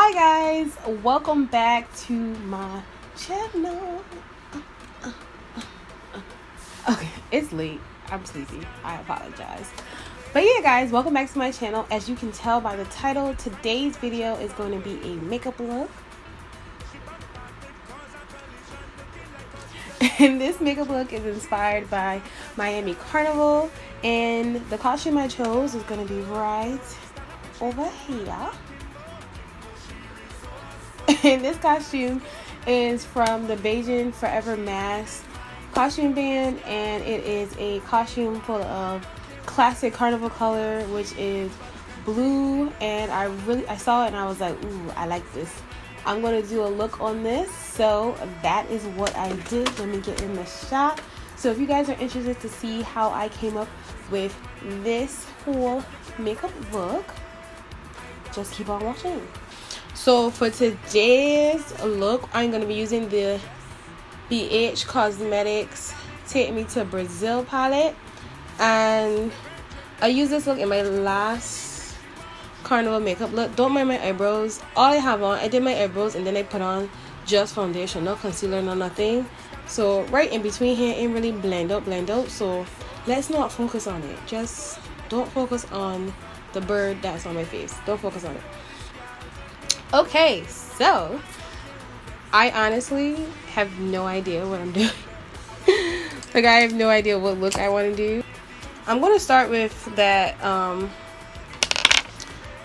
Hi guys, welcome back to my channel. Okay, it's late. I'm sleepy. I apologize. But yeah guys, welcome back to my channel. As you can tell by the title, today's video is going to be a makeup look. And this makeup look is inspired by Miami Carnival, and the costume I chose is going to be right over here. And this costume is from the Beige Forever Mask costume band, and it is a costume full of classic carnival color, which is blue. And I saw it and I was like, ooh, I like this. I'm going to do a look on this, so that is what I did. Let me get in the shot. So if you guys are interested to see how I came up with this whole makeup look, just keep on watching. So for today's look, I'm going to be using the Beige Cosmetics Take Me to Brazil palette. And I used this look in my last carnival makeup look. Don't mind my eyebrows. All I have on, I did my eyebrows and then I put on just foundation. No concealer, no nothing. So right in between here, ain't really blend out. So let's not focus on it. Just don't focus on the bird that's on my face. Don't focus on it. Okay, so I honestly have no idea what I'm doing. Like, I have no idea what look I want to do. I'm going to start with that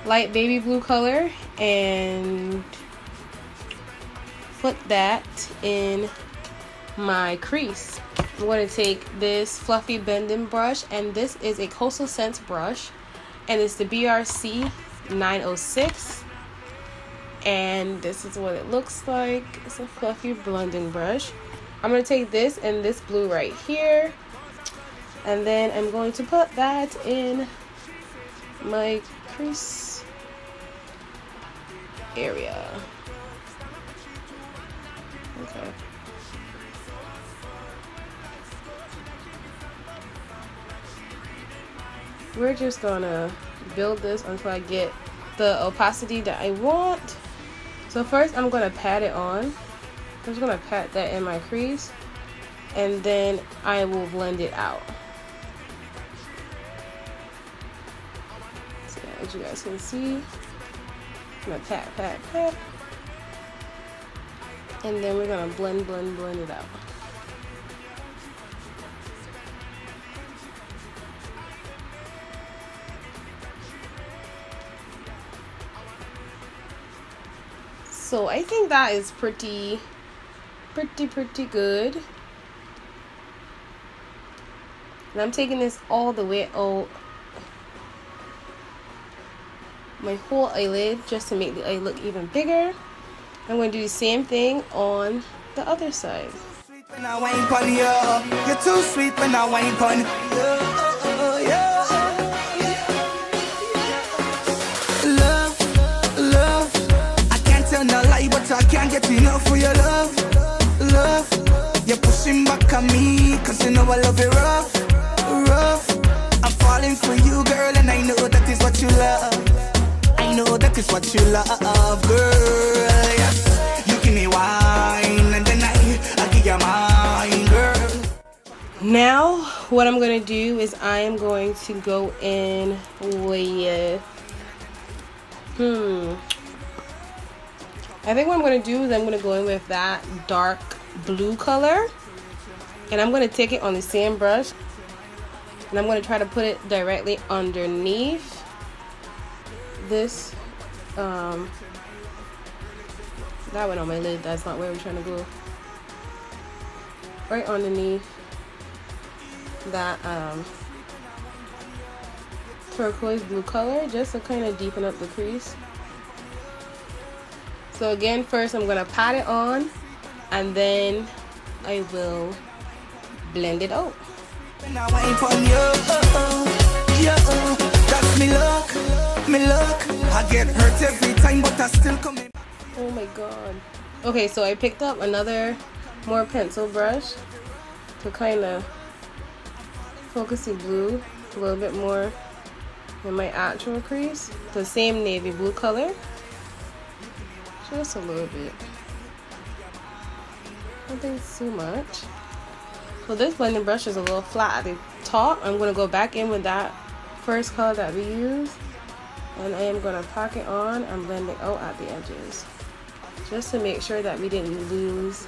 light baby blue color and put that in my crease. I'm going to take this fluffy bending brush, and this is a Coastal Scents brush, and it's the BRC 906. And this is what it looks like. It's a fluffy blending brush. I'm going to take this and this blue right here, and then I'm going to put that in my crease area. Okay. We're just gonna build this until I get the opacity that I want. So first I'm going to pat it on. I'm just going to pat that in my crease, and then I will blend it out. So as you guys can see, I'm going to pat. And then we're going to blend it out. So I think that is pretty good. And I'm taking this all the way out my whole eyelid just to make the eye look even bigger. I'm going to do the same thing on the other side. You're too sweet when I wine pon you. No lie, but I can't get enough for your love. You're pushing back on me, cause you know I love it rough. I'm falling for you, girl, and I know that is what you love. I know that is what you love, girl. Yes, you give me wine, and then I give you mine, girl. Now, what I'm gonna do is I am going to go in with I think what I'm going to do is I'm going to go in with that dark blue color, and I'm going to take it on the same brush, and I'm going to try to put it directly underneath this that went on my lid. That's not where I'm trying to go. Right underneath that turquoise blue color, just to kind of deepen up the crease. So again, first I'm going to pat it on, and then I will blend it out. Oh my god. Okay, so I picked up another more pencil brush to kind of focus the blue a little bit more in my actual crease. The same navy blue color. Just a little bit. Nothing too much. So this blending brush is a little flat at the top. I'm going to go back in with that first color that we used. And I am going to pack it on and blend it out at the edges. Just to make sure that we didn't lose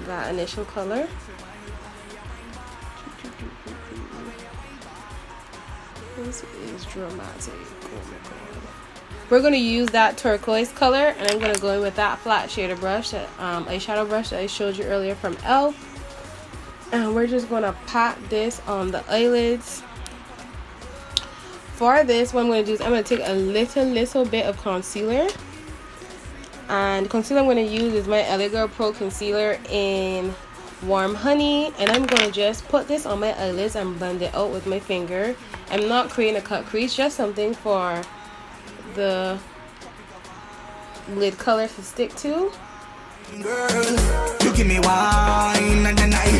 that initial color. This is dramatic. Oh my god. We're going to use that turquoise color, and I'm going to go in with that flat shader brush, that eyeshadow brush that I showed you earlier from e.l.f. And we're just going to pat this on the eyelids. For this, what I'm going to do is I'm going to take a little bit of concealer. And the concealer I'm going to use is my LA Girl Pro Concealer in Warm Honey. And I'm going to just put this on my eyelids and blend it out with my finger. I'm not creating a cut crease, just something for the lid color to stick to. Girl, you give me wine and then I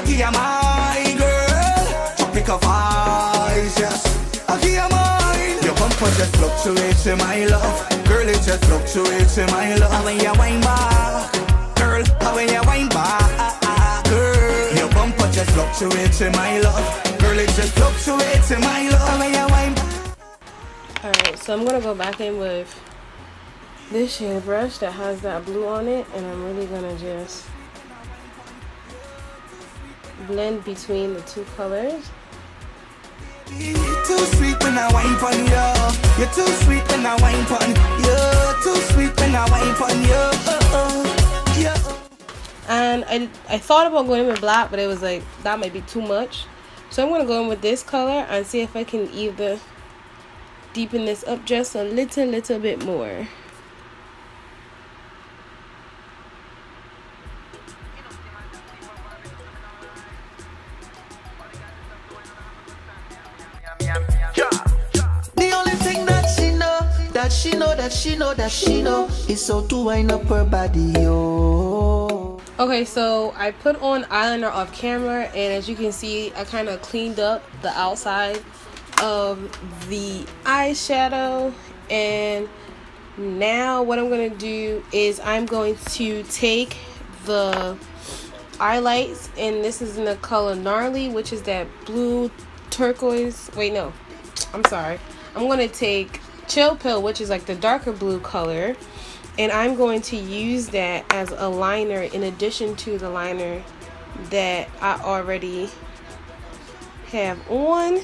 give you my girl. Tropical vibes, yes. I give you mine. Your bumper just fluctuates in my love. Girl, it just fluctuates in my love. How when you wine back, girl, how when you wine back, girl. Your bumper just fluctuates in my love. Girl, it just fluctuates in my love. How when you wine back. Alright, so I'm gonna go back in with this shade brush that has that blue on it, and I'm really gonna just blend between the two colors. You're too sweet when I wine pon you. You're too sweet when I wine pon you. Too sweet when I wine pon you. And I thought about going in with black, but it was like that might be too much. So I'm gonna go in with this color and see if I can either deepen this up just a little bit more. The only thing that she know is so to wind up her body, yo. Okay, so I put on eyeliner off camera, and as you can see, I kind of cleaned up the outside of the eyeshadow. And now what I'm going to do is I'm going to take the Eyelights, and this is in the color Gnarly, which is that blue turquoise. Wait, no, I'm sorry. I'm going to take Chill Pill, which is like the darker blue color, and I'm going to use that as a liner in addition to the liner that I already have on.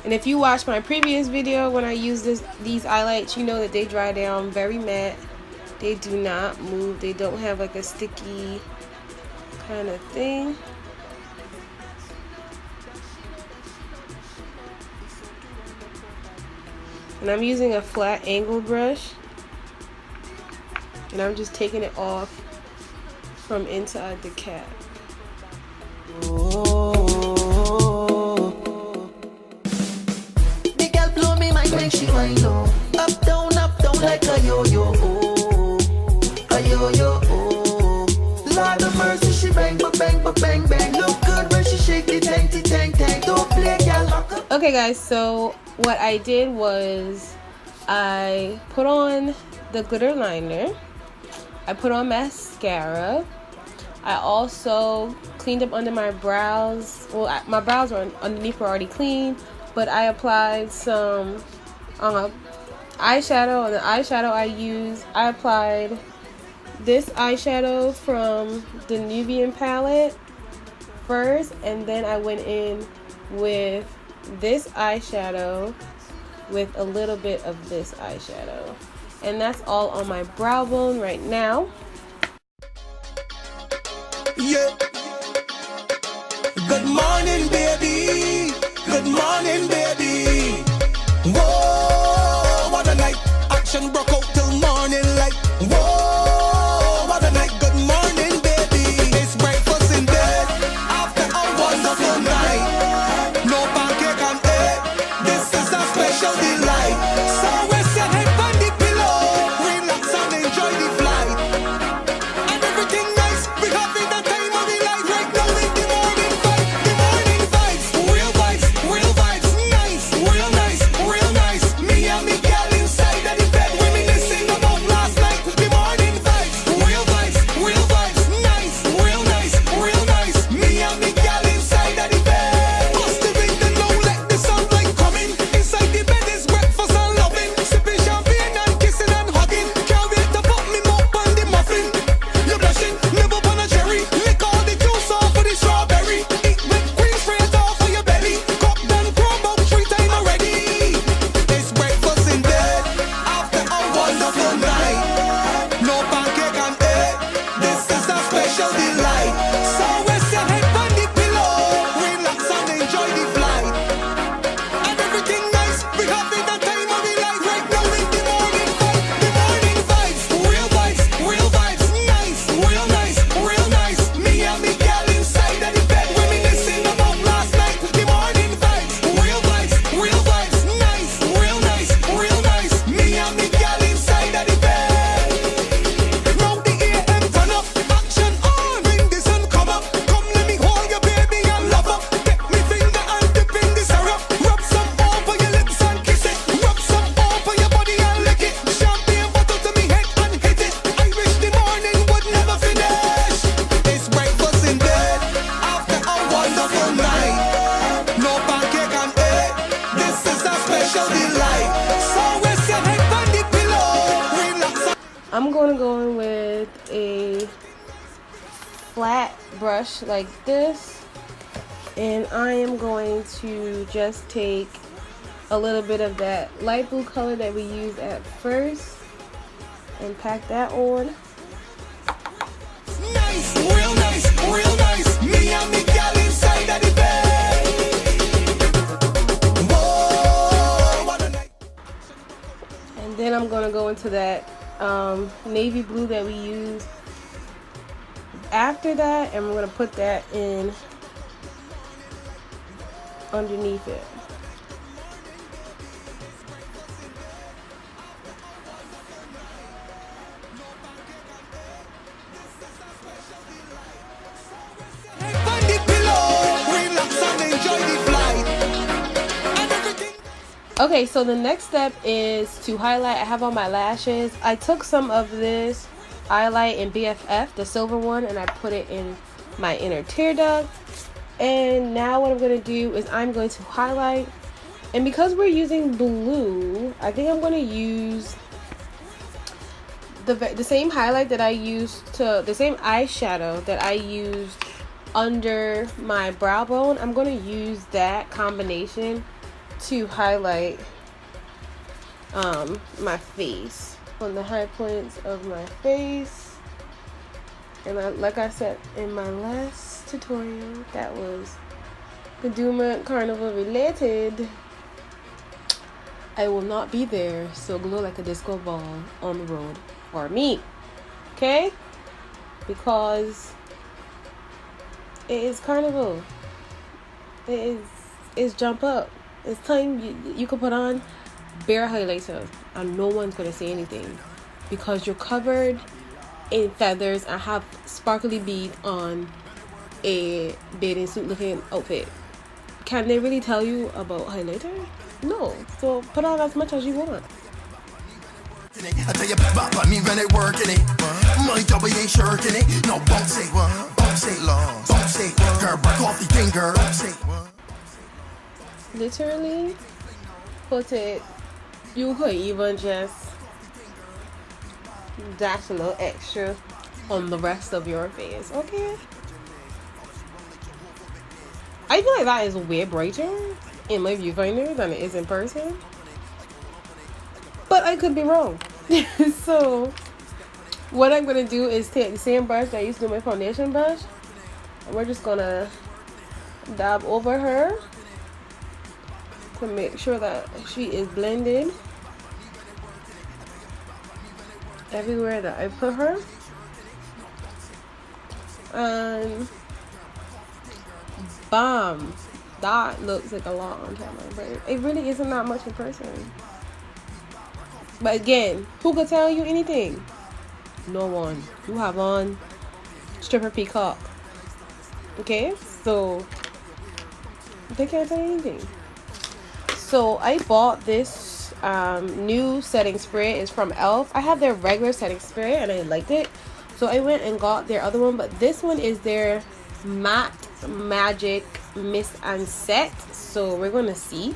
And if you watched my previous video when I used these highlights, you know that they dry down very matte. They do not move. They don't have like a sticky kind of thing. And I'm using a flat angle brush, and I'm just taking it off from inside the cap. The girl blow me mind when she wind low. Up down like a yo-yo. A yo-yo. Lord of mercy, she bang, but bang, but bang, bang. Look good when she shake the tank, don't play, girl. Okay guys, so what I did was I put on the glitter liner, I put on mascara, I also cleaned up under my brows. Well, my brows were underneath were already clean, but I applied some eyeshadow. And the eyeshadow I applied this eyeshadow from the Nubian palette first, and then I went in with this eyeshadow with a little bit of this eyeshadow, and that's all on my brow bone right now. Yeah. Good morning, baby. Good morning, baby. Whoa, what a night. Action broke out till morning light. Whoa, what a night. Good morning, baby. It's breakfast in bed after a wonderful night. No pancake and egg. This is a special delight. So rest your head on the pillow. Relax and enjoy the flight. And everything nice. We having the time of the life right now in the morning vibe. The morning vibes. Real vibes. Real vibes. Nice. Real nice. Real nice. Me and me girl inside of the bed reminiscing. I'm going to go in with a flat brush like this, and I am going to just take a little bit of that light blue color that we used at first and pack that on. Nice, real nice, real nice. Me and me gal inside of the bed. Whoa, what a night. And then I'm gonna go into that navy blue that we used after that, and we're gonna put that in underneath it. Okay, so the next step is to highlight. I have on my lashes. I took some of this Eyelight in BFF, the silver one, and I put it in my inner tear duct. And now what I'm going to do is I'm going to highlight. And because we're using blue, I think I'm going to use the same highlight that I used to, the same eyeshadow that I used under my brow bone. I'm going to use that combination to highlight my face, on the high points of my face. And like I said in my last tutorial, that was Kaduma Carnival related. I will not be there, so glow like a disco ball on the road for me, okay? Because it is Carnival. It's jump up. It's time you can put on bare highlighter and no one's gonna say anything, because you're covered in feathers and have sparkly bead on a bathing suit looking outfit. Can they really tell you about highlighter? No. So put on as much as you want. I tell you about me when it working it. My double ain't shirking it. No, don't say what, don't say long, don't say what. Girl, break off the finger, don't say what. Literally put it, you could even just dash a little extra on the rest of your face, okay? I feel like that is way brighter in my viewfinder than it is in person, but I could be wrong. So what I'm gonna do is take the same brush that I used to do my foundation brush, and we're just gonna dab over her to make sure that she is blended everywhere that I put her. And bam, that looks like a lot on camera, but it really isn't that much in person. But again, who could tell you anything? No one. You have on stripper peacock, okay? So they can't tell you anything. So I bought this new setting spray. It's from e.l.f. I have their regular setting spray and I liked it, so I went and got their other one, but this one is their matte magic mist and set. So we're gonna see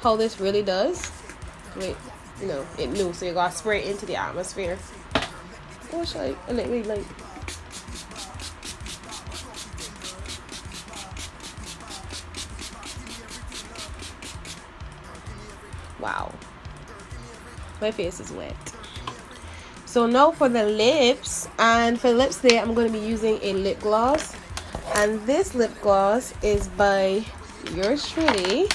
how this really does. Wait, no, it new, so you gotta spray it into the atmosphere. Oh, should I let me like. Wow, my face is wet. So now for the lips, and for lips today I'm going to be using a lip gloss, and this lip gloss is by yours truly,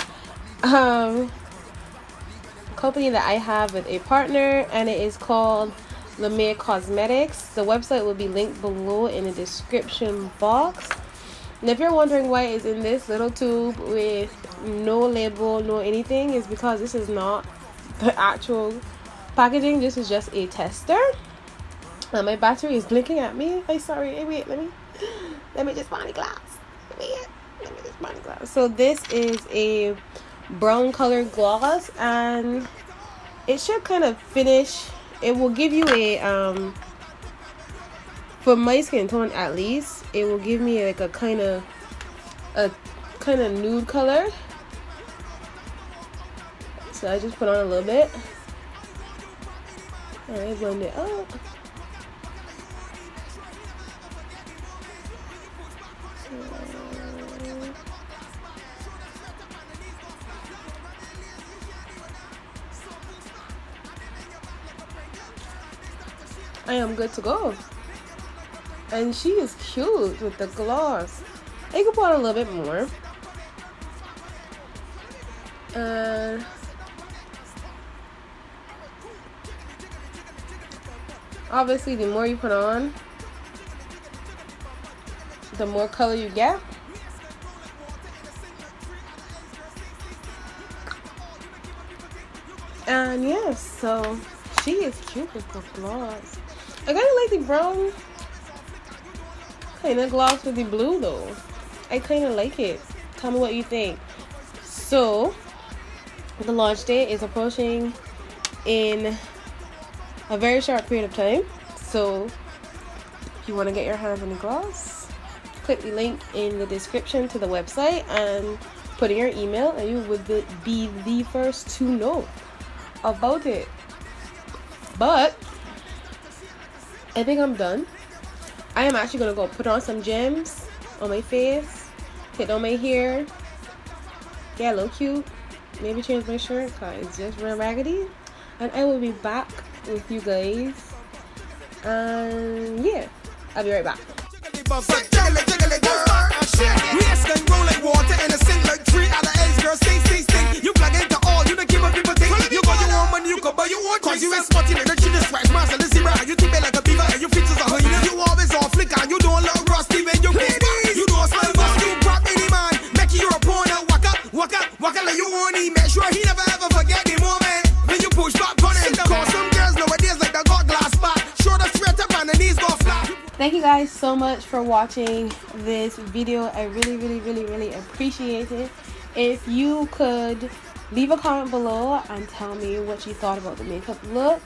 company that I have with a partner, and it is called LeMay Cosmetics. The website will be linked below in the description box. And if you're wondering why it's in this little tube with no label, no anything, is because this is not the actual packaging. This is just a tester. My battery is blinking at me. I'm sorry. Hey, wait, let me just find a glass. Wait, let me just find a glass. So this is a brown colored gloss, and it should kind of finish. It will give you a for my skin tone at least, it will give me like a kind of nude color. So I just put on a little bit, Alright, blend it up. I am good to go. And she is cute with the gloss. I could put on a little bit more. And obviously the more you put on, the more color you get. And yes, so she is cute with the gloss. I kind of like the brown kind of gloss with the blue though. I kind of like it. Tell me what you think. So the launch date is approaching in a very short period of time. So if you want to get your hands on the gloss, click the link in the description to the website and put in your email, and you would be the first to know about it. But I think I'm done. I am actually gonna go put on some gems on my face, hit on my hair, get a little cute, maybe change my shirt because it's just real raggedy, and I will be back with you guys. And yeah, I'll be right back. Yes, can roll like water in a sink like 3 out of 8 girls. Stink. You plug into all, you don't give up people think. You got your own money, you can buy your own. Cause you ain't spotty like the chin is scratch master. Let's see right. You think like a beaver and your features are hyena. You always on flick and you don't look rusty when you ladies. You don't smell good, you pop any man. Make your opponent walk up like you want him. Make sure he never ever forget the moment when you push back on him. Cause some girls nowadays like they got glass back. Shoulder straight up and the knees go flat. Thank you guys so much for watching this video. I really appreciate it. If you could leave a comment below and tell me what you thought about the makeup look.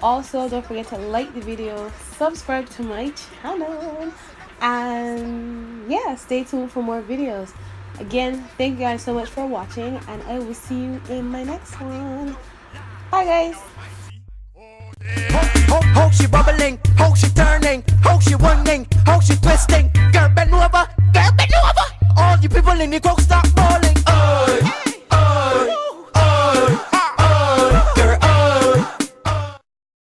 Also, don't forget to like the video, subscribe to my channel, and yeah, stay tuned for more videos. Again, thank you guys so much for watching, and I will see you in my next one. Bye guys. How she bubbling, how she turning, how she whining, how she twisting. Girl bend over, all you people in the crowd.